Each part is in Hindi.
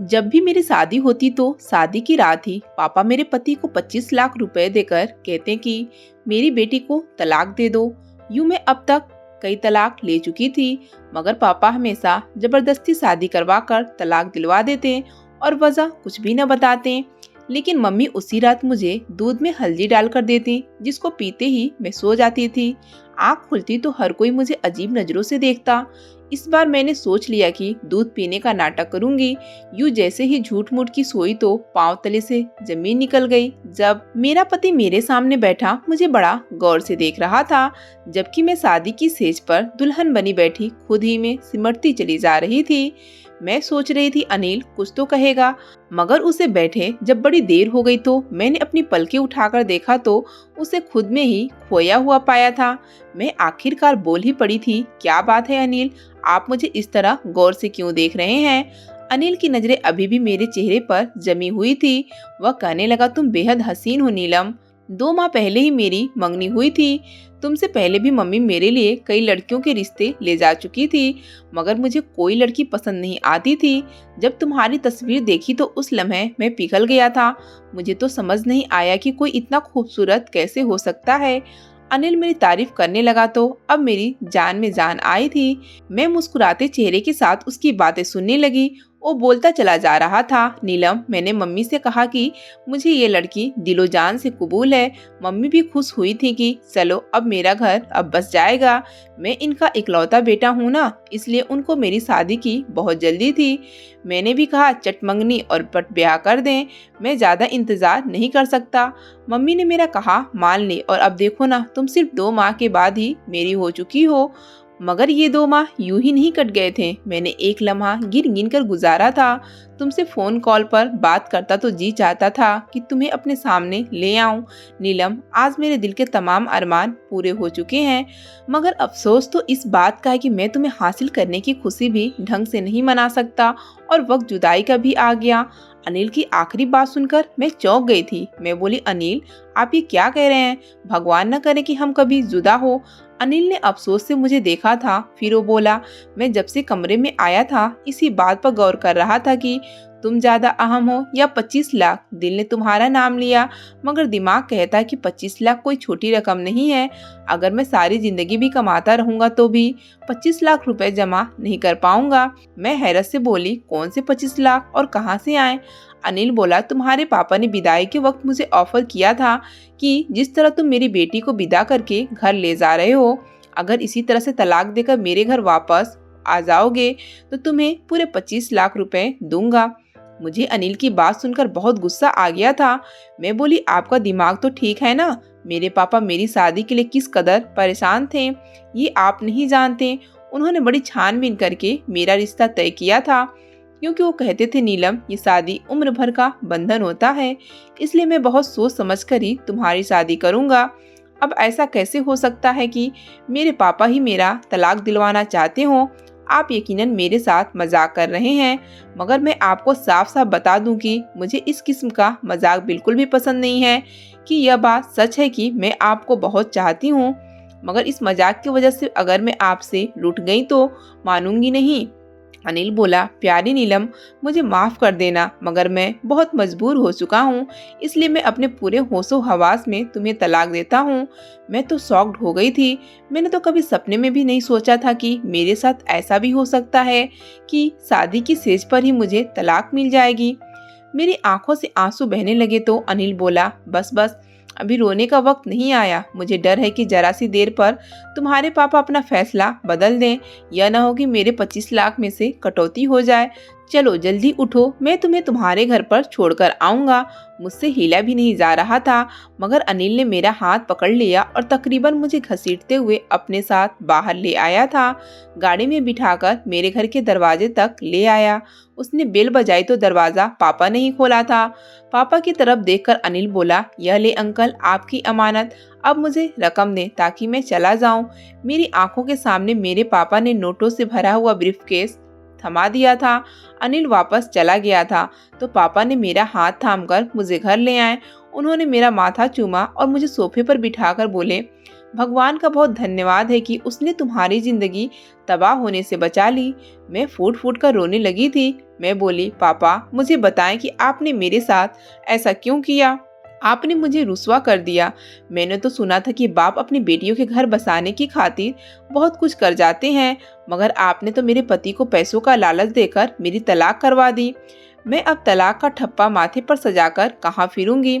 जब भी मेरी शादी होती तो शादी की रात ही पापा मेरे पति को 25 लाख रुपए देकर कहते कि मेरी बेटी को तलाक दे दो। यूं मैं अब तक कई तलाक ले चुकी थी, मगर पापा हमेशा जबरदस्ती शादी करवा कर तलाक दिलवा देते और वजह कुछ भी न बताते। लेकिन मम्मी उसी रात मुझे दूध में हल्दी डालकर देती, जिसको पीते ही मैं सो जाती थी। आँख खुलती तो हर कोई मुझे अजीब नजरों से देखता। इस बार मैंने सोच लिया कि दूध पीने का नाटक करूंगी। यूं जैसे ही झूठ मूठ की सोई तो पांव तले से जमीन निकल गई। जब मेरा पति मेरे सामने बैठा मुझे बड़ा गौर से देख रहा था, जबकि मैं शादी की सेज पर दुल्हन बनी बैठी खुद ही में सिमटती चली जा रही थी। मैं सोच रही थी अनिल कुछ तो कहेगा, मगर उसे बैठे जब बड़ी देर हो गई तो मैंने अपनी पलकें उठाकर देखा तो उसे खुद में ही खोया हुआ पाया था। मैं आखिरकार बोल ही पड़ी थी, क्या बात है अनिल, आप मुझे इस तरह गौर से क्यों देख रहे हैं? अनिल की नजरें अभी भी मेरे चेहरे पर जमी हुई थी। वह कहने लगा, तुम बेहद हसीन हो नीलम। 2 माह पहले ही मेरी मंगनी हुई थी। तुमसे पहले भी मम्मी मेरे लिए कई लड़कियों के रिश्ते ले जा चुकी थी, मगर मुझे कोई लड़की पसंद नहीं आती थी। जब तुम्हारी तस्वीर देखी तो उस लम्हे मैं पिघल गया था। मुझे तो समझ नहीं आया कि कोई इतना खूबसूरत कैसे हो सकता है। अनिल मेरी तारीफ करने लगा तो अब मेरी जान में जान आई थी। मैं मुस्कुराते चेहरे के साथ उसकी बातें सुनने लगी। वो बोलता चला जा रहा था, नीलम, मैंने मम्मी से कहा कि मुझे ये लड़की दिलो जान से कबूल है। मम्मी भी खुश हुई थी कि चलो अब मेरा घर अब बस जाएगा। मैं इनका इकलौता बेटा हूँ ना, इसलिए उनको मेरी शादी की बहुत जल्दी थी। मैंने भी कहा चट मंगनी और पट ब्याह कर दें, मैं ज़्यादा इंतज़ार नहीं कर सकता। मम्मी ने मेरा कहा मान ली, और अब देखो ना, तुम सिर्फ 2 माह के बाद ही मेरी हो चुकी हो। मगर ये 2 माह यूं ही नहीं कट गए थे। मैंने एक लम्हा गिन गिन कर गुजारा था। तुमसे फोन कॉल पर बात करता तो जी चाहता था कि तुम्हें अपने सामने ले आऊं। नीलम, आज मेरे दिल के तमाम अरमान पूरे हो चुके हैं, मगर अफसोस तो इस बात का है कि मैं तुम्हें हासिल करने की खुशी भी ढंग से नहीं मना सकता, और वक्त जुदाई का भी आ गया। अनिल की आखिरी बात सुनकर मैं चौंक गई थी। मैं बोली, अनिल, आप ये क्या कह रहे हैं? भगवान न करे कि हम कभी जुदा हो। अनिल ने अफसोस से मुझे देखा था, फिर वो बोला, मैं जब से कमरे में आया था इसी बात पर गौर कर रहा था कि तुम ज्यादा अहम हो या 25 लाख। दिल ने तुम्हारा नाम लिया, मगर दिमाग कहता है कि 25 लाख कोई छोटी रकम नहीं है। अगर मैं सारी जिंदगी भी कमाता रहूंगा तो भी 25 लाख रुपए जमा नहीं कर पाऊंगा। मैं हैरत से बोली, कौन से 25 लाख और कहां से आए? अनिल बोला, तुम्हारे पापा ने विदाई के वक्त मुझे ऑफर किया था कि जिस तरह तुम मेरी बेटी को विदा करके घर ले जा रहे हो, अगर इसी तरह से तलाक देकर मेरे घर वापस आ जाओगे तो तुम्हें पूरे 25 लाख रुपए दूंगा। मुझे अनिल की बात सुनकर बहुत गुस्सा आ गया था। मैं बोली, आपका दिमाग तो ठीक है ना? मेरे पापा मेरी शादी के लिए किस कदर परेशान थे ये आप नहीं जानते। उन्होंने बड़ी छानबीन करके मेरा रिश्ता तय किया था, क्योंकि वो कहते थे, नीलम, ये शादी उम्र भर का बंधन होता है, इसलिए मैं बहुत सोच समझ कर ही तुम्हारी शादी करूंगा। अब ऐसा कैसे हो सकता है कि मेरे पापा ही मेरा तलाक दिलवाना चाहते हो? आप यकीनन मेरे साथ मजाक कर रहे हैं, मगर मैं आपको साफ साफ बता दूं कि मुझे इस किस्म का मजाक बिल्कुल भी पसंद नहीं है। कि यह बात सच है कि मैं आपको बहुत चाहती हूँ, मगर इस मजाक की वजह से अगर मैं आपसे रूठ गई तो मानूंगी नहीं। अनिल बोला, प्यारी नीलम, मुझे माफ कर देना, मगर मैं बहुत मजबूर हो चुका हूँ, इसलिए मैं अपने पूरे होशो हवास में तुम्हें तलाक देता हूँ। मैं तो शॉक्ड हो गई थी। मैंने तो कभी सपने में भी नहीं सोचा था कि मेरे साथ ऐसा भी हो सकता है कि शादी की सेज पर ही मुझे तलाक मिल जाएगी। मेरी आंखों से आंसू बहने लगे तो अनिल बोला, बस बस, अभी रोने का वक्त नहीं आया। मुझे डर है कि जरा सी देर पर तुम्हारे पापा अपना फैसला बदल दें, यह न हो कि मेरे 25 लाख में से कटौती हो जाए। चलो जल्दी उठो, मैं तुम्हें तुम्हारे घर पर छोड़कर आऊंगा। मुझसे हिला भी नहीं जा रहा था, मगर अनिल ने मेरा हाथ पकड़ लिया और तकरीबन मुझे घसीटते हुए अपने साथ बाहर ले आया था। गाड़ी में बिठाकर मेरे घर के दरवाजे तक ले आया। उसने बेल बजाई तो दरवाजा पापा ने ही खोला था। पापा की तरफ देखकर अनिल बोला, यह ले अंकल, आपकी अमानत, अब मुझे रकम दें ताकि मैं चला जाऊं। मेरी आंखों के सामने मेरे पापा ने नोटों से भरा हुआ ब्रीफकेस थमा दिया था। अनिल वापस चला गया था तो पापा ने मेरा हाथ थामकर मुझे घर ले आए। उन्होंने मेरा माथा चूमा और मुझे सोफे पर बिठाकर बोले, भगवान का बहुत धन्यवाद है कि उसने तुम्हारी जिंदगी तबाह होने से बचा ली। मैं फूट फूट कर रोने लगी थी। मैं बोली, पापा मुझे बताएं कि आपने मेरे साथ ऐसा क्यों किया? आपने मुझे रुसवा कर दिया। मैंने तो सुना था कि बाप अपनी बेटियों के घर बसाने की खातिर बहुत कुछ कर जाते हैं, मगर आपने तो मेरे पति को पैसों का लालच देकर मेरी तलाक करवा दी। मैं अब तलाक का ठप्पा माथे पर सजाकर कहाँ फिरूंगी?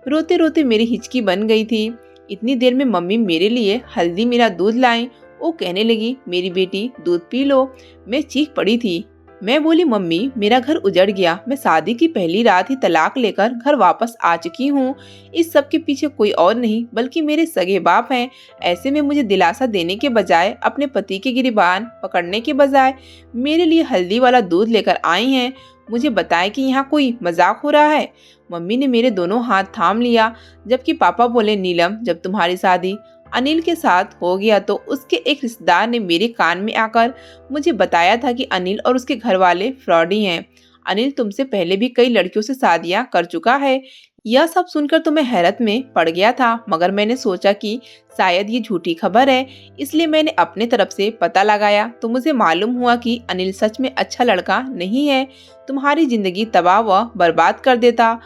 रोते रोते मेरी हिचकी बन गई थी। इतनी देर में मम्मी मेरे लिए हल्दी मेरा दूध लाई। वो कहने लगी, मेरी बेटी दूध पी लो। मैं चीख पड़ी थी। मैं बोली, मम्मी मेरा घर उजड़ गया। मैं शादी की पहली रात ही तलाक लेकर घर वापस आ चुकी हूँ। इस सब के पीछे कोई और नहीं बल्कि मेरे सगे बाप हैं। ऐसे में मुझे दिलासा देने के बजाय, अपने पति के गिरबान पकड़ने के बजाय मेरे लिए हल्दी वाला दूध लेकर आई हैं। मुझे बताए कि यहाँ कोई मजाक हो रहा है। मम्मी ने मेरे दोनों हाथ थाम लिया, जबकि पापा बोले, नीलम जब तुम्हारी शादी अनिल के साथ हो गया तो उसके एक रिश्तेदार ने मेरे कान में आकर मुझे बताया था कि अनिल और उसके घर वाले फ्रॉडी हैं। अनिल तुमसे पहले भी कई लड़कियों से शादियां कर चुका है। यह सब सुनकर तो मैं हैरत में पड़ गया था, मगर मैंने सोचा कि शायद ये झूठी खबर है, इसलिए मैंने अपने तरफ से पता लगाया तो मुझे मालूम हुआ कि अनिल सच में अच्छा लड़का नहीं है। तुम्हारी जिंदगी तबाह व बर्बाद कर देता।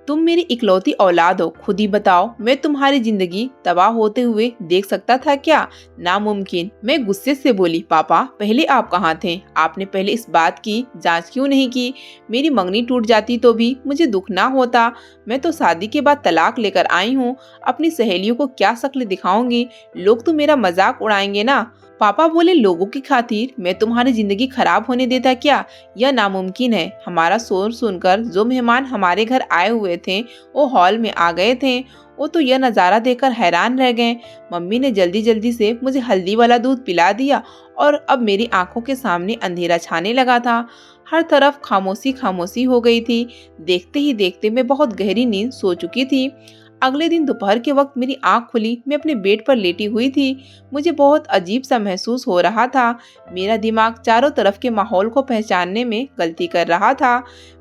तुम मेरी इकलौती औलाद हो, खुद ही बताओ, मैं तुम्हारी जिंदगी तबाह होते हुए देख सकता था क्या? नामुमकिन। मैं गुस्से से बोली, पापा पहले आप कहाँ थे? आपने पहले इस बात की जांच क्यों नहीं की? मेरी मंगनी टूट जाती तो भी मुझे दुख ना होता। मैं तो शादी के बाद तलाक लेकर आई हूँ। अपनी सहेलियों को क्या शक्ल दिखाऊंगी? लोग तो मेरा मजाक उड़ाएंगे ना। पापा बोले, लोगों की खातिर मैं तुम्हारी जिंदगी खराब होने देता क्या? यह नामुमकिन है। हमारा शोर सुनकर जो मेहमान हमारे घर आए हुए थे वो हॉल में आ गए थे। वो तो यह नज़ारा देखकर हैरान रह गए। मम्मी ने जल्दी जल्दी से मुझे हल्दी वाला दूध पिला दिया और अब मेरी आंखों के सामने अंधेरा छाने लगा था। हर तरफ खामोशी खामोशी हो गई थी। देखते ही देखते मैं बहुत गहरी नींद सो चुकी थी। अगले दिन दोपहर के वक्त मेरी आंख खुली। मैं अपने बेड पर लेटी हुई थी। मुझे बहुत अजीब सा महसूस हो रहा था। मेरा दिमाग चारों तरफ के माहौल को पहचानने में गलती कर रहा था।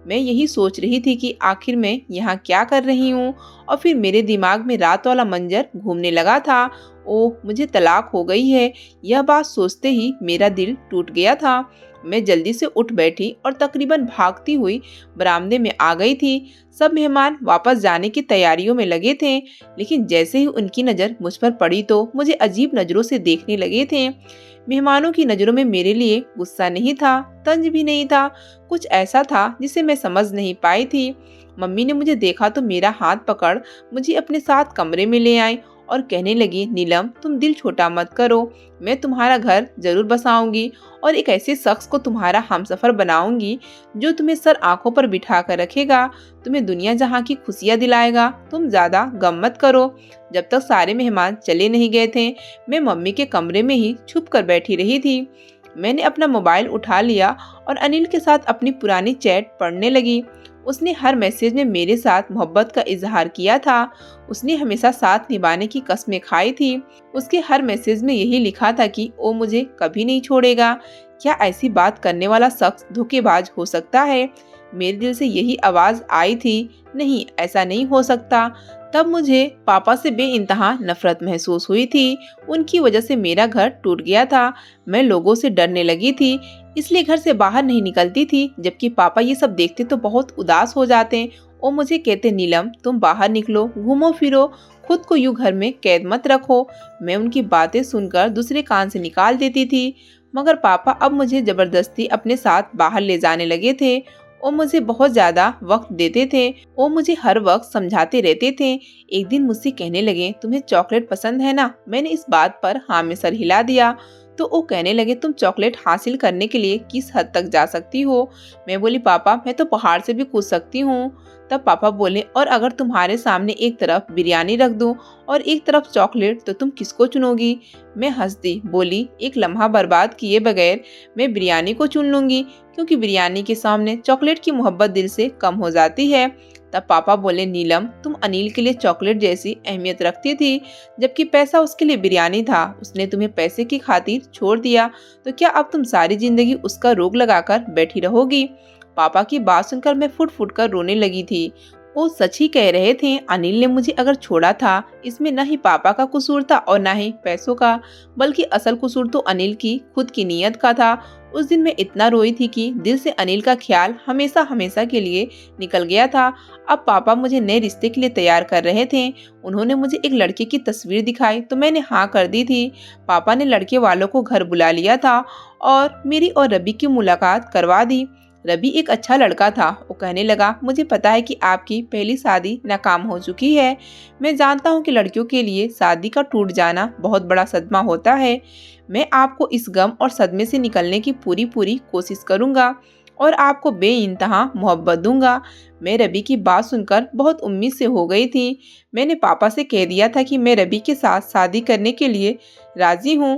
मैं यही सोच रही थी कि आखिर मैं यहाँ क्या कर रही हूँ। और फिर मेरे दिमाग में रात वाला मंजर घूमने लगा था। ओह, मुझे तलाक हो गई है। यह बात सोचते ही मेरा दिल टूट गया था। मैं जल्दी से उठ बैठी और तकरीबन भागती हुई बरामदे में आ गई थी। सब मेहमान वापस जाने की तैयारियों में लगे थे, लेकिन जैसे ही उनकी नज़र मुझ पर पड़ी तो मुझे अजीब नज़रों से देखने लगे थे। मेहमानों की नज़रों में मेरे लिए गुस्सा नहीं था, तंज भी नहीं था, कुछ ऐसा था जिसे मैं समझ नहीं पाई थी। मम्मी ने मुझे देखा तो मेरा हाथ पकड़ मुझे अपने साथ कमरे में ले आई और कहने लगी, नीलम तुम दिल छोटा मत करो। मैं तुम्हारा घर जरूर बसाऊंगी और एक ऐसे शख्स को तुम्हारा हमसफर बनाऊंगी जो तुम्हें सर आंखों पर बिठा कर रखेगा, तुम्हें दुनिया जहां की खुशियां दिलाएगा। तुम ज्यादा गम मत करो। जब तक सारे मेहमान चले नहीं गए थे, मैं मम्मी के कमरे में ही छुप कर बैठी रही थी। मैंने अपना मोबाइल उठा लिया और अनिल के साथ अपनी पुरानी चैट पढ़ने लगी। उसने हर मैसेज में मेरे साथ मोहब्बत का इजहार किया था। उसने हमेशा साथ निभाने की कस्में खाई थी। उसके हर मैसेज में यही लिखा था कि वो मुझे कभी नहीं छोड़ेगा। क्या ऐसी बात करने वाला शख्स धोखेबाज हो सकता है? मेरे दिल से यही आवाज आई थी, नहीं ऐसा नहीं हो सकता। तब मुझे पापा से बेइंतहा नफरत महसूस हुई थी। उनकी वजह से मेरा घर टूट गया था। मैं लोगों से डरने लगी थी, इसलिए घर से बाहर नहीं निकलती थी। जबकि पापा ये सब देखते तो बहुत उदास हो जाते और मुझे कहते, नीलम तुम बाहर निकलो, घूमो फिरो, खुद को यूं घर में कैद मत रखो। मैं उनकी बातें सुनकर दूसरे कान से निकाल देती थी, मगर पापा अब मुझे जबरदस्ती अपने साथ बाहर ले जाने लगे थे। वो मुझे बहुत ज्यादा वक्त देते थे। वो मुझे हर वक्त समझाते रहते थे। एक दिन मुझसे कहने लगे, तुम्हें चॉकलेट पसंद है ना? मैंने इस बात पर हाँ में सर हिला दिया। तो वो कहने लगे, तुम चॉकलेट हासिल करने के लिए किस हद तक जा सकती हो? मैं बोली, पापा मैं तो पहाड़ से भी कूद सकती हूँ। तब पापा बोले, और अगर तुम्हारे सामने एक तरफ बिरयानी रख दूं और एक तरफ चॉकलेट तो तुम किसको चुनोगी? मैं हंस दी, बोली, एक लम्हा बर्बाद किए बगैर मैं बिरयानी को चुन लूंगी, क्योंकि बिरयानी के सामने चॉकलेट की मोहब्बत दिल से कम हो जाती है। तब पापा बोले, नीलम तुम अनिल के लिए चॉकलेट जैसी अहमियत रखती थी, जबकि पैसा उसके लिए बिरयानी था। उसने तुम्हें पैसे की खातिर छोड़ दिया, तो क्या अब तुम सारी जिंदगी उसका रोग लगाकर बैठी रहोगी? पापा की बात सुनकर मैं फुट फुट कर रोने लगी थी। वो सच ही कह रहे थे। अनिल ने मुझे अगर छोड़ा था, इसमें न ही पापा का कसूर था और न ही पैसों का, बल्कि असल कसूर तो अनिल की खुद की नीयत का था। उस दिन मैं इतना रोई थी कि दिल से अनिल का ख्याल हमेशा हमेशा के लिए निकल गया था। अब पापा मुझे नए रिश्ते के लिए तैयार कर रहे थे। उन्होंने मुझे एक लड़के की तस्वीर दिखाई तो मैंने हाँ कर दी थी। पापा ने लड़के वालों को घर बुला लिया था और मेरी और रवि की मुलाकात करवा दी। रवि एक अच्छा लड़का था। वो कहने लगा, मुझे पता है कि आपकी पहली शादी नाकाम हो चुकी है। मैं जानता हूँ कि लड़कियों के लिए शादी का टूट जाना बहुत बड़ा सदमा होता है। मैं आपको इस गम और सदमे से निकलने की पूरी पूरी कोशिश करूँगा और आपको बेइंतहा मोहब्बत दूंगा। मैं रवि की बात सुनकर बहुत उम्मीद से हो गई थी। मैंने पापा से कह दिया था कि मैं रवि के साथ शादी करने के लिए राजी हूँ,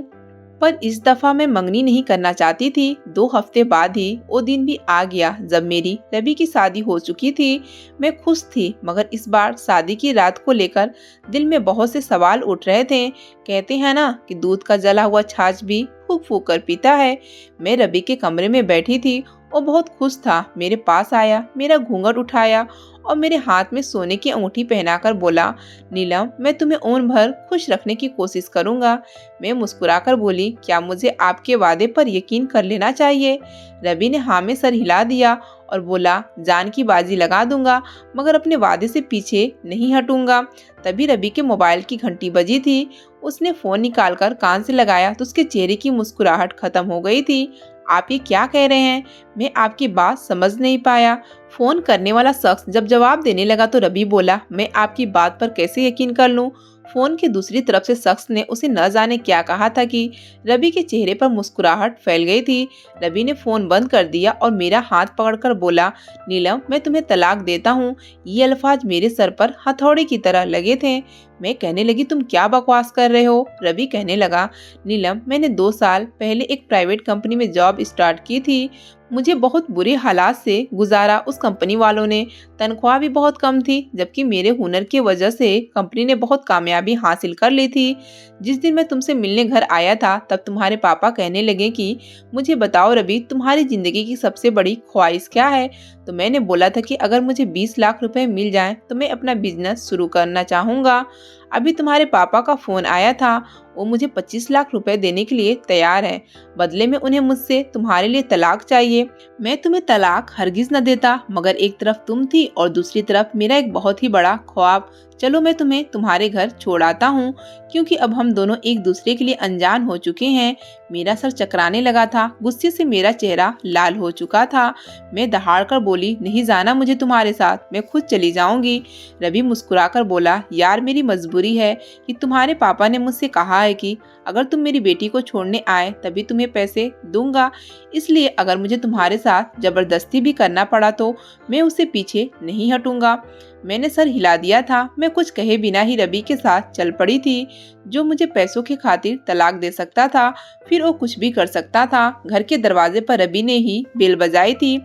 पर इस दफा मैं मंगनी नहीं करना चाहती थी। 2 हफ्ते बाद ही वो दिन भी आ गया जब मेरी रवि की शादी हो चुकी थी। मैं खुश थी, मगर इस बार शादी की रात को लेकर दिल में बहुत से सवाल उठ रहे थे। कहते हैं ना कि दूध का जला हुआ छाछ भी फूक फूक कर पीता है। मैं रवि के कमरे में बैठी थी। वो बहुत खुश था। मेरे पास आया, मेरा घूंघट उठाया और मेरे हाथ में सोने की अंगूठी पहनाकर बोला, नीलम, मैं तुम्हें उम्र भर खुश रखने की कोशिश करूंगा। मैं मुस्कुराकर बोली, क्या मुझे आपके वादे पर यकीन कर लेना चाहिए? रवि ने हाँ में सर हिला दिया और बोला, जान की बाजी लगा दूंगा, मगर अपने वादे से पीछे नहीं हटूंगा। तभी रवि के मोबाइल की घंटी बजी थी। उसने फोन निकालकर कान से लगाया तो उसके चेहरे की मुस्कुराहट खत्म हो गई थी। आप ये क्या कह रहे हैं? मैं आपकी बात समझ नहीं पाया। फोन करने वाला शख्स जब जवाब देने लगा तो रवि बोला, मैं आपकी बात पर कैसे यकीन कर लूं? फोन की दूसरी तरफ से शख्स ने उसे न जाने क्या कहा था कि रवि के चेहरे पर मुस्कुराहट फैल गई थी। रवि ने फोन बंद कर दिया और मेरा हाथ पकड़कर बोला, नीलम, मैं तुम्हें तलाक देता हूँ। ये अल्फाज मेरे सर पर हथौड़े की तरह लगे थे। मैं कहने लगी, तुम क्या बकवास कर रहे हो? रवि कहने लगा, नीलम, मैंने 2 साल पहले एक प्राइवेट कंपनी में जॉब स्टार्ट की थी। मुझे बहुत बुरे हालात से गुजारा। उस कंपनी वालों ने तनख्वाह भी बहुत कम थी, जबकि मेरे हुनर की वजह से कंपनी ने बहुत कामयाबी हासिल कर ली थी। जिस दिन मैं तुमसे मिलने घर आया था तब तुम्हारे पापा कहने लगे कि मुझे बताओ रवि, तुम्हारी जिंदगी की सबसे बड़ी ख्वाहिश क्या है? तो मैंने बोला था कि अगर मुझे 20 लाख रुपए मिल जाएं तो मैं अपना बिजनेस शुरू करना चाहूँगा। अभी तुम्हारे पापा का फोन आया था। वो मुझे 25 लाख रुपए देने के लिए तैयार है। बदले में उन्हें मुझसे तुम्हारे लिए तलाक चाहिए। मैं तुम्हें तलाक हरगिज न देता, मगर एक तरफ तुम थी और दूसरी तरफ मेरा एक बहुत ही बड़ा ख्वाब। चलो मैं तुम्हें तुम्हारे घर छोड़ आता हूँ, क्योंकि अब हम दोनों एक दूसरे के लिए अनजान हो चुके हैं। मेरा सर चकराने लगा था। गुस्से से मेरा चेहरा लाल हो चुका था। मैं दहाड़ कर बोली, नहीं जाना मुझे तुम्हारे साथ, मैं खुद चली जाऊंगी। रवि मुस्कुराकर बोला, यार, मेरी मजबूरी है कि तुम्हारे पापा ने मुझसे कहा है कि अगर तुम मेरी बेटी को छोड़ने आए तभी तुम्हें पैसे दूंगा। इसलिए अगर मुझे तुम्हारे साथ जबरदस्ती भी करना पड़ा तो मैं उससे पीछे नहीं हटूंगा। मैंने सर हिला दिया था। मैं कुछ कहे बिना ही रवि के साथ चल पड़ी थी। जो मुझे पैसों की खातिर तलाक दे सकता था, फिर वो कुछ भी कर सकता था। घर के दरवाजे पर रवि ने ही बेल बजाई थी,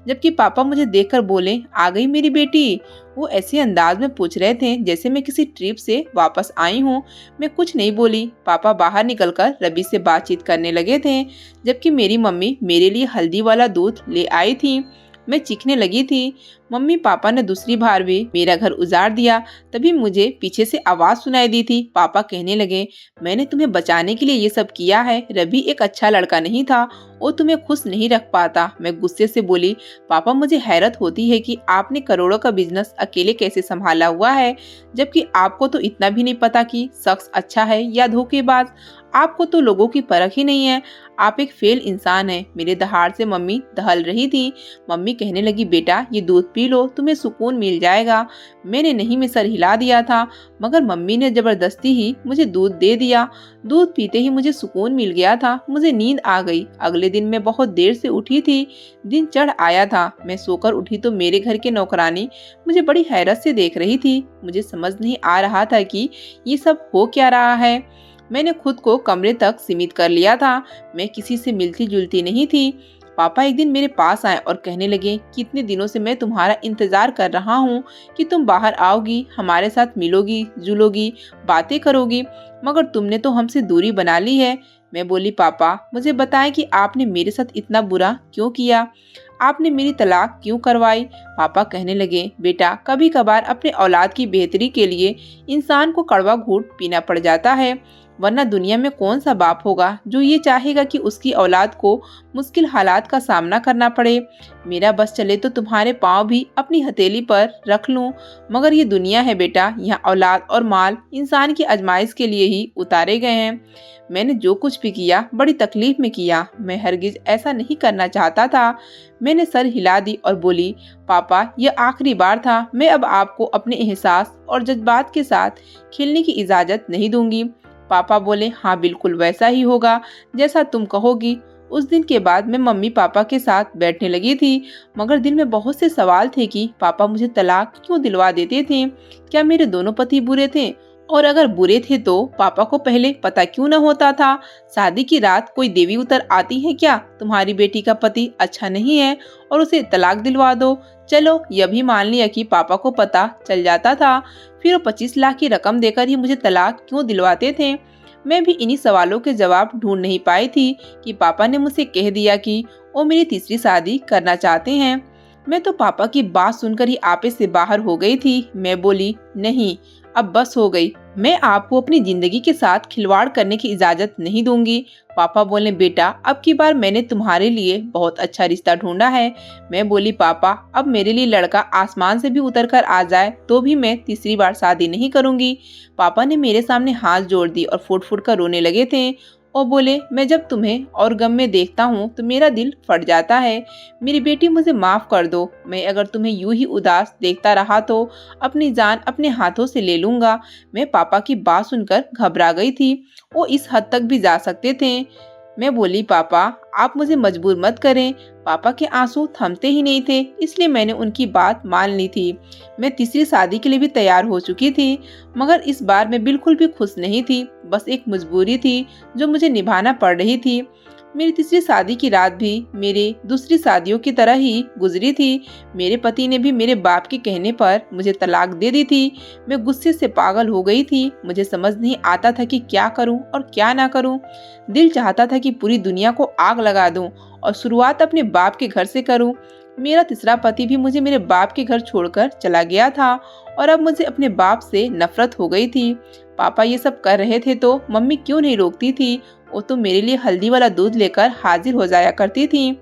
जबकि पापा मुझे देखकर बोले, आ गई मेरी बेटी? वो ऐसे अंदाज में पूछ रहे थे जैसे मैं किसी ट्रिप से वापस आई हूँ। मैं कुछ नहीं बोली। पापा बाहर निकलकर रवि से बातचीत करने लगे थे, जबकि मेरी मम्मी मेरे लिए हल्दी वाला दूध ले आई थी। मैं चीखने लगी थी। मम्मी पापा ने दूसरी बार भी मेरा घर उजाड़ दिया। तभी मुझे पीछे से आवाज सुनाई दी थी। पापा कहने लगे, मैंने तुम्हें बचाने के लिए ये सब किया है। रवि एक अच्छा लड़का नहीं था, वो तुम्हें खुश नहीं रख पाता। मैं गुस्से से बोली, पापा, मुझे हैरत होती है कि आपने करोड़ों का बिजनेस अकेले कैसे संभाला हुआ है, जबकि आपको तो इतना भी नहीं पता कि शख्स अच्छा है या धोखेबाज। आपको तो लोगों की परख ही नहीं है। आप एक फेल इंसान हैं। मेरे दहाड़ से मम्मी दहल रही थी। मम्मी कहने लगी, बेटा, ये दूध पी लो, तुम्हें सुकून मिल जाएगा। मैंने नहीं में सर हिला दिया था, मगर मम्मी ने जबरदस्ती ही मुझे दूध दे दिया। दूध पीते ही मुझे सुकून मिल गया था। मुझे नींद आ गई। अगले दिन मैं बहुत देर से उठी थी। दिन चढ़ आया था। मैं सोकर उठी तो मेरे घर के नौकरानी मुझे बड़ी हैरत से देख रही थी। मुझे समझ नहीं आ रहा था कि ये सब हो क्या रहा है। मैंने खुद को कमरे तक सीमित कर लिया था। मैं किसी से मिलती जुलती नहीं थी। पापा एक दिन मेरे पास आए और कहने लगे, कितने दिनों से मैं तुम्हारा इंतजार कर रहा हूँ कि तुम बाहर आओगी, हमारे साथ मिलोगी जुलोगी, बातें करोगी, मगर तुमने तो हमसे दूरी बना ली है। मैं बोली, पापा, मुझे बताएं कि आपने मेरे साथ इतना बुरा क्यों किया? आपने मेरी तलाक क्यों करवाई? पापा कहने लगे, बेटा कभी कभार अपने औलाद की बेहतरी के लिए इंसान को कड़वा घूंट पीना पड़ जाता है, वरना दुनिया में कौन सा बाप होगा जो ये चाहेगा कि उसकी औलाद को मुश्किल हालात का सामना करना पड़े। मेरा बस चले तो तुम्हारे पाँव भी अपनी हथेली पर रख लूं, मगर ये दुनिया है बेटा, यहाँ औलाद और माल इंसान की आजमाइश के लिए ही उतारे गए हैं। मैंने जो कुछ भी किया बड़ी तकलीफ में किया, मैं हरगिज ऐसा नहीं करना चाहता था। मैंने सर हिला दी और बोली, पापा यह आखिरी बार था, मैं अब आपको अपने एहसास और जज्बात के साथ खेलने की इजाज़त नहीं दूंगी। पापा बोले, हाँ बिल्कुल वैसा ही होगा जैसा तुम कहोगी। उस दिन के बाद मैं मम्मी पापा के साथ बैठने लगी थी, मगर दिल में बहुत से सवाल थे कि पापा मुझे तलाक क्यों दिलवा देते थे। क्या मेरे दोनों पति बुरे थे? और अगर बुरे थे तो पापा को पहले पता क्यों न होता था? शादी की रात कोई देवी उतर आती है क्या, तुम्हारी बेटी का पति अच्छा नहीं है और उसे तलाक दिलवा दो? चलो यह भी मान लिया कि पापा को पता चल जाता था, फिर वो 25 लाख की रकम देकर ही मुझे तलाक क्यों दिलवाते थे? मैं भी इन्हीं सवालों के जवाब ढूंढ नहीं पाई थी कि पापा ने मुझसे कह दिया कि वो मेरी तीसरी शादी करना चाहते हैं। मैं तो पापा की बात सुनकर ही आपे से बाहर हो गई थी। मैं बोली, नहीं अब बस हो गई, मैं आपको अपनी जिंदगी के साथ खिलवाड़ करने की इजाजत नहीं दूंगी। पापा बोले, बेटा अब की बार मैंने तुम्हारे लिए बहुत अच्छा रिश्ता ढूंढा है। मैं बोली, पापा अब मेरे लिए लड़का आसमान से भी उतर कर आ जाए तो भी मैं तीसरी बार शादी नहीं करूंगी। पापा ने मेरे सामने हाथ जोड़ दी और फुट फुट कर रोने लगे थे और बोले, मैं जब तुम्हें और गम में देखता हूँ तो मेरा दिल फट जाता है। मेरी बेटी मुझे माफ कर दो, मैं अगर तुम्हें यूं ही उदास देखता रहा तो अपनी जान अपने हाथों से ले लूंगा। मैं पापा की बात सुनकर घबरा गई थी, वो इस हद तक भी जा सकते थे। मैं बोली, पापा आप मुझे मजबूर मत करें। पापा के आंसू थमते ही नहीं थे, इसलिए मैंने उनकी बात मान ली थी। मैं तीसरी शादी के लिए भी तैयार हो चुकी थी, मगर इस बार मैं बिल्कुल भी खुश नहीं थी। बस एक मजबूरी थी जो मुझे निभाना पड़ रही थी। मेरी तीसरी शादी की रात भी मेरे दूसरी शादियों की तरह ही गुजरी थी। मेरे पति ने भी मेरे बाप के कहने पर मुझे तलाक दे दी थी। मैं गुस्से से पागल हो गई थी। मुझे समझ नहीं आता था कि क्या करूं और क्या ना करूं। दिल चाहता था कि पूरी दुनिया को आग लगा दूं और शुरुआत अपने बाप के घर से करूं। मेरा तीसरा पति भी मुझे मेरे बाप के घर छोड़कर चला गया था और अब मुझे अपने बाप से नफरत हो गई थी। पापा ये सब कर रहे थे तो मम्मी क्यों नहीं रोकती थी? वो तो मेरे लिए हल्दी वाला दूध लेकर हाजिर हो जाया करती थी।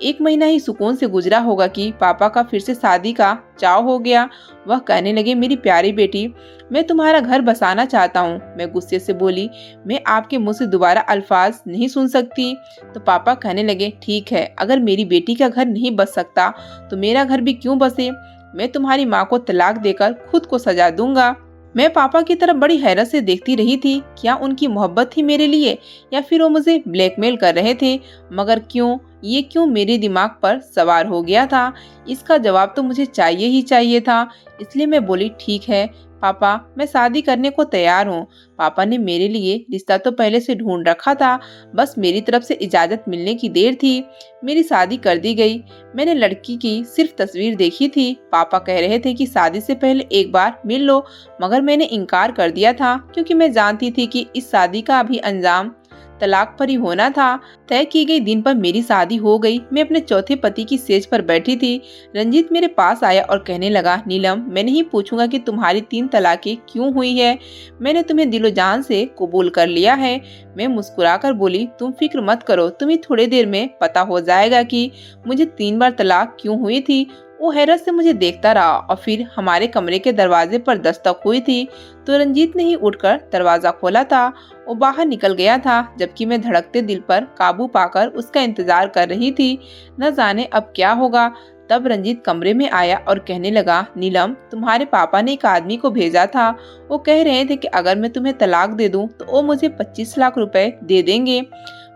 1 महीना ही सुकून से गुजरा होगा कि पापा का फिर से शादी का चाव हो गया। वह कहने लगे, मेरी प्यारी बेटी मैं तुम्हारा घर बसाना चाहता हूँ। मैं गुस्से से बोली, मैं आपके मुंह से दोबारा अल्फाज नहीं सुन सकती। तो पापा कहने लगे, ठीक है, अगर मेरी बेटी का घर नहीं बस सकता तो मेरा घर भी क्यों बसे? मैं तुम्हारी माँ को तलाक देकर खुद को सजा दूंगा। मैं पापा की तरफ बड़ी हैरत से देखती रही थी। क्या उनकी मोहब्बत थी मेरे लिए या फिर वो मुझे ब्लैकमेल कर रहे थे? मगर क्यों, ये क्यों मेरे दिमाग पर सवार हो गया था? इसका जवाब तो मुझे चाहिए ही चाहिए था। इसलिए मैं बोली, ठीक है पापा, मैं शादी करने को तैयार हूँ। पापा ने मेरे लिए रिश्ता तो पहले से ढूंढ रखा था, बस मेरी तरफ से इजाजत मिलने की देर थी। मेरी शादी कर दी गई। मैंने लड़की की सिर्फ तस्वीर देखी थी। पापा कह रहे थे कि शादी से पहले एक बार मिल लो, मगर मैंने इनकार कर दिया था क्योंकि मैं जानती थी कि इस शादी का भी अंजाम तलाक पर ही होना था। तय की गई दिन पर मेरी शादी हो गई। मैं अपने चौथे पति की सेज पर बैठी थी। रंजीत मेरे पास आया और कहने लगा, नीलम मैं नहीं पूछूंगा कि तुम्हारी 3 तलाकें क्यों हुई है, मैंने तुम्हें दिलो जान से कबूल कर लिया है। मैं मुस्कुराकर बोली, तुम फिक्र मत करो, तुम्हें थोड़ी देर में पता हो जाएगा कि मुझे 3 बार तलाक क्यों हुई थी। वो हैरत से मुझे देखता रहा और फिर हमारे कमरे के दरवाजे पर दस्तक हुई थी तो रंजीत ने ही उठकर दरवाजा खोला था। वो बाहर निकल गया था, जबकि मैं धड़कते दिल पर काबू पाकर उसका इंतजार कर रही थी। न जाने अब क्या होगा। तब रंजीत कमरे में आया और कहने लगा, नीलम तुम्हारे पापा ने एक आदमी को भेजा था। वो कह रहे थे कि अगर मैं तुम्हें तलाक दे दूं तो वो मुझे 25 लाख रुपए दे देंगे,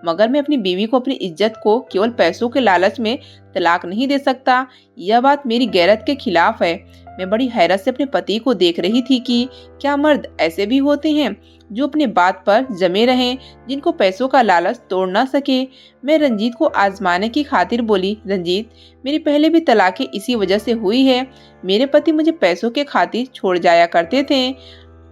मगर मैं अपनी बीवी को अपनी इज्जत को केवल पैसों के लालच में तलाक नहीं दे सकता। यह बात मेरी गैरत के खिलाफ है। मैं बड़ी हैरत से अपने पति को देख रही थी कि क्या मर्द ऐसे भी होते हैं जो अपने बात पर जमे रहें, जिनको पैसों का लालच तोड़ ना सके। मैं रंजीत को आजमाने की खातिर बोली, रंजीत मेरी पहले भी तलाकें इसी वजह से हुई है। मेरे पति मुझे पैसों के खातिर छोड़ जाया करते थे।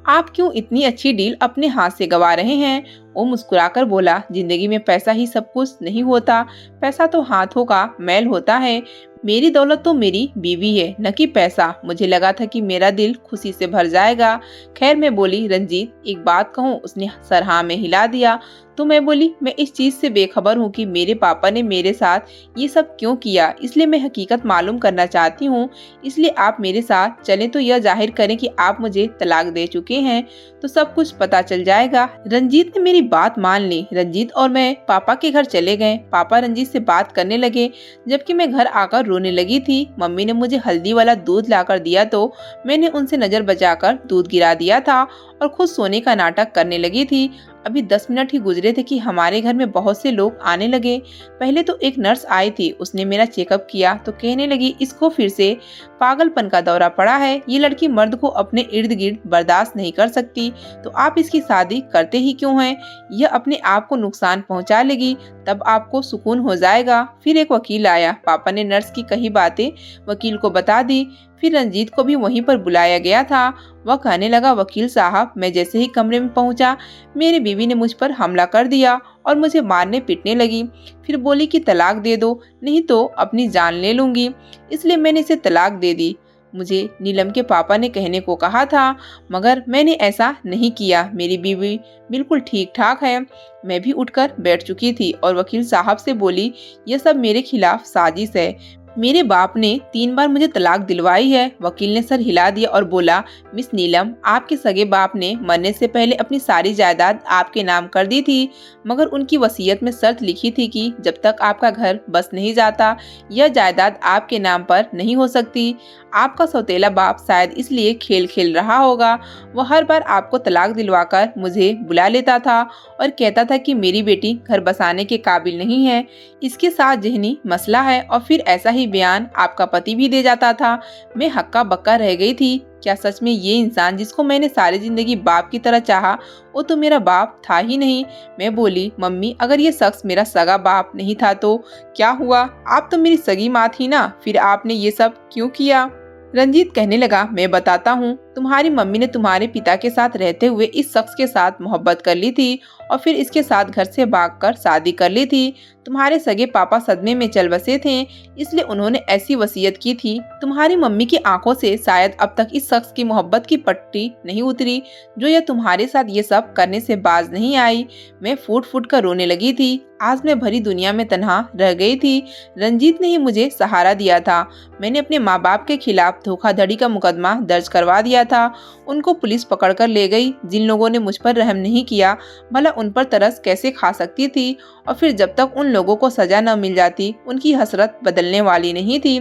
आप क्यों इतनी अच्छी डील अपने हाथ से गवा रहे हैं? वो मुस्कुराकर बोला, जिंदगी में पैसा ही सब कुछ नहीं होता, पैसा तो हाथों का मैल होता है। मेरी दौलत तो मेरी बीवी है, न कि पैसा। मुझे लगा था कि मेरा दिल खुशी से भर जाएगा। खैर मैं बोली, रंजीत एक बात कहूँ? उसने सर हाँ में हिला दिया। तो मैं बोली, मैं इस चीज से बेखबर हूँ कि मेरे पापा ने मेरे साथ ये सब क्यों किया, इसलिए मैं हकीकत मालूम करना चाहती हूँ। इसलिए आप मेरे साथ चलें तो यह जाहिर करें कि आप मुझे तलाक दे चुके हैं, तो सब कुछ पता चल जाएगा। रंजीत ने मेरी बात मान ली। रंजीत और मैं पापा के घर चले गए। पापा रंजीत से बात करने लगे, जबकि मैं घर आकर रोने लगी थी। मम्मी ने मुझे हल्दी वाला दूध लाकर दिया तो मैंने उनसे नजर बचाकर दूध गिरा दिया था और खुद सोने का नाटक करने लगी थी। अभी 10 मिनट ही गुजरे थे कि हमारे घर में बहुत से लोग आने लगे। पहले तो एक नर्स आई थी, उसने मेरा चेकअप किया तो कहने लगी, इसको फिर से पागलपन का दौरा पड़ा है। ये लड़की मर्द को अपने इर्द गिर्द बर्दाश्त नहीं कर सकती, तो आप इसकी शादी करते ही क्यों हैं? यह अपने आप को नुकसान पहुंचा लेगी, तब आपको सुकून हो जाएगा। फिर एक वकील आया। पापा ने नर्स की कही बातें वकील को बता दी। फिर रंजीत को भी वहीं पर बुलाया गया था। वह कहने लगा, वकील साहब, मैं जैसे ही कमरे में पहुंचा, मेरी बीवी ने मुझ पर हमला कर दिया और मुझे मारने पीटने लगी। फिर बोली कि तलाक दे दो, नहीं तो अपनी जान ले लूंगी। इसलिए मैंने इसे तलाक दे दी। मुझे नीलम के पापा ने कहने को कहा था, मगर मैंने ऐसा नहीं किया। मेरी बीवी बिल्कुल ठीक ठाक है। मैं भी उठकर बैठ चुकी थी और वकील साहब से बोली, यह सब मेरे खिलाफ साजिश है। मेरे बाप ने 3 बार मुझे तलाक दिलवाई है। वकील ने सर हिला दिया और बोला, मिस नीलम, आपके सगे बाप ने मरने से पहले अपनी सारी जायदाद आपके नाम कर दी थी, मगर उनकी वसीयत में शर्त लिखी थी कि जब तक आपका घर बस नहीं जाता, यह जायदाद आपके नाम पर नहीं हो सकती। आपका सौतेला बाप शायद इसलिए खेल खेल रहा होगा। वह हर बार आपको तलाक दिलवाकर मुझे बुला लेता था और कहता था कि मेरी बेटी घर बसाने के काबिल नहीं है, इसके साथ ज़हनी मसला है, और फिर ऐसा ही बयान आपका पति भी दे जाता था। मैं हक्का बक्का रह गई थी। क्या सच में ये इंसान जिसको मैंने सारी जिंदगी बाप की तरह चाहा, वो तो मेरा बाप था ही नहीं? मैं बोली, मम्मी, अगर ये शख्स मेरा सगा बाप नहीं था तो क्या हुआ? आप तो मेरी सगी माँ थी ना, फिर आपने ये सब क्यों किया? रंजीत कहने लगा, मैं बताता हूँ। तुम्हारी मम्मी ने तुम्हारे पिता के साथ रहते हुए इस शख्स के साथ मोहब्बत कर ली थी और फिर इसके साथ घर से भागकर शादी कर ली थी। तुम्हारे सगे पापा सदमे में चल बसे थे, इसलिए उन्होंने ऐसी वसीयत की थी। तुम्हारी मम्मी की आंखों से शायद अब तक इस शख्स की मोहब्बत की पट्टी नहीं उतरी, जो यह तुम्हारे साथ ये सब करने से बाज नहीं आई। मैं फूट फूट कर रोने लगी थी। आज मैं भरी दुनिया में तन्हा रह गई थी। रंजीत ने ही मुझे सहारा दिया था। मैंने अपने माँ बाप के खिलाफ धोखाधड़ी का मुकदमा दर्ज करवा दिया था। उनको पुलिस पकड़कर ले गई। जिन लोगों ने मुझ पर रहम नहीं किया, भला उन पर तरस कैसे खा सकती थी? और फिर जब तक उन लोगों को सजा न मिल जाती, उनकी हसरत बदलने वाली नहीं थी।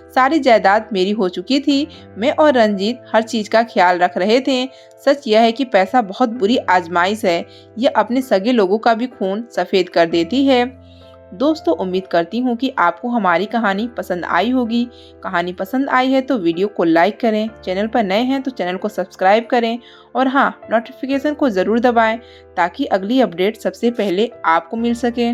सारी जायदाद मेरी हो चुकी थी। मैं और रंजीत हर चीज का ख्याल रख रहे थे। सच यह है कि पैसा बहुत बुरी आजमाइश है। यह अपने सगे लोगों का भी खून सफेद कर देती है। दोस्तों, उम्मीद करती हूँ कि आपको हमारी कहानी पसंद आई होगी। कहानी पसंद आई है तो वीडियो को लाइक करें, चैनल पर नए हैं तो चैनल को सब्सक्राइब करें और हाँ, नोटिफिकेशन को ज़रूर दबाएं ताकि अगली अपडेट सबसे पहले आपको मिल सके।